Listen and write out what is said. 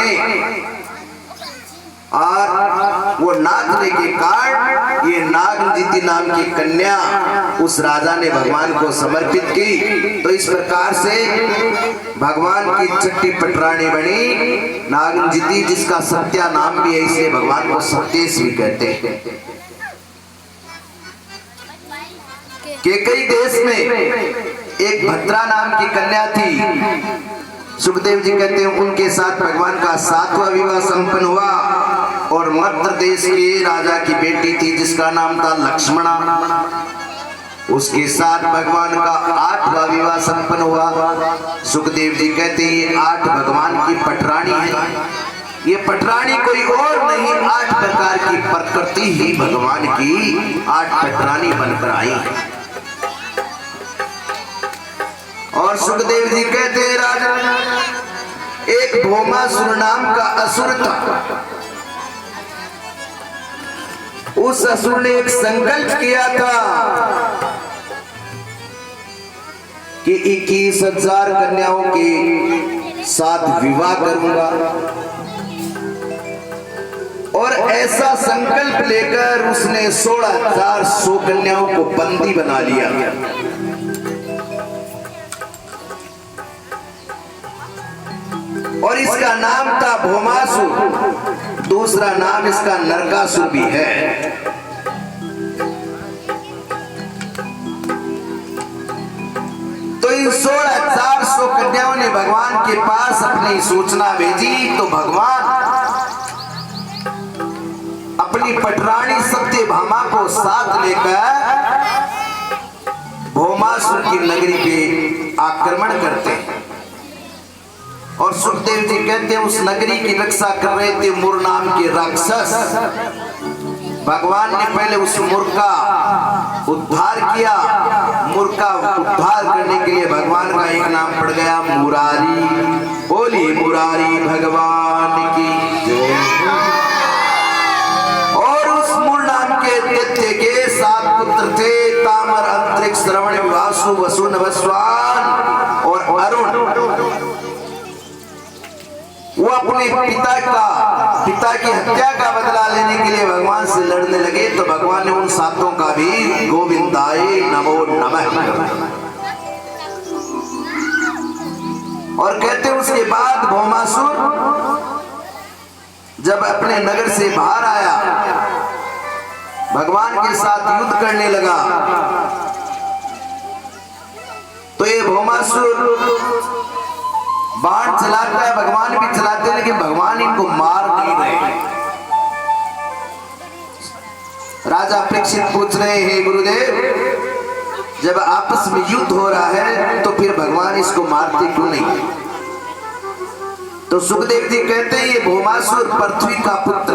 ने और वो नाचने के कारण ये नागजिति नाम की कन्या उस राजा ने भगवान को समर्पित की। तो इस प्रकार से भगवान की छठी पटरानी बनी नागजिति, जिसका सत्या नाम भी है, इसलिए भगवान को सत्येश भी कहते हैं। केकई देश में एक भद्रा नाम की कन्या थी। सुखदेव जी कहते हैं उनके साथ भगवान का 7वां विवाह संपन्न हुआ और मध्य देश के राजा की बेटी थी जिसका नाम था लक्ष्मणा। उसके साथ भगवान का 8वां विवाह संपन्न हुआ। सुखदेव जी कहते हैं ये 8 भगवान की पटरानी है। ये पटरानी कोई और नहीं, 8 प्रकार की प्रकृति ही भगवान की 8 पटरानी बनकर आई। और सुखदेव जी कहते हैं राजा, एक भौमासुर नाम का असुर था। उस असुर ने एक संकल्प किया था कि 21,000 कन्याओं के साथ विवाह करूंगा, और ऐसा संकल्प लेकर उसने 16,100 कन्याओं को बंदी बना लिया। और इसका नाम था भौमासुर, दूसरा नाम इसका नरकासुर भी है। तो इन 16,400 कन्याओं ने भगवान के पास अपनी सूचना भेजी। तो भगवान अपनी पटरानी सत्यभामा को साथ लेकर भौमासुर की नगरी पे आक्रमण करते हैं। और सुखदेव जी कहते हैं उस नगरी की रक्षा कर रहे थे मुर नाम के राक्षस। भगवान ने पहले उस मुर का उद्धार किया। मुर का उद्धार करने के लिए भगवान का एक नाम पड़ गया मुरारी। बोली मुरारी भगवान की जय। और उस मुर नाम के दैत्य के 7 पुत्र थे, तामर, अंतरिक्ष, श्रवण, वासु, वसु, नभस्वान और अरुण। वो अपने पिता की हत्या का बदला लेने के लिए भगवान से लड़ने लगे। तो भगवान ने उन 7 का भी गोविंदाय नमो नमः। और कहते उसके बाद भौमासुर जब अपने नगर से बाहर आया, भगवान के साथ युद्ध करने लगा। तो ये भौमासुर बाण चलाता है, भगवान भी चलाते हैं, लेकिन भगवान इनको मार नहीं रहे। राजा परीक्षित पूछ रहे हैं गुरुदेव, जब आपस में युद्ध हो रहा है तो फिर भगवान इसको मारते क्यों नहीं? तो सुखदेव जी कहते हैं ये भौमासुर पृथ्वी का पुत्र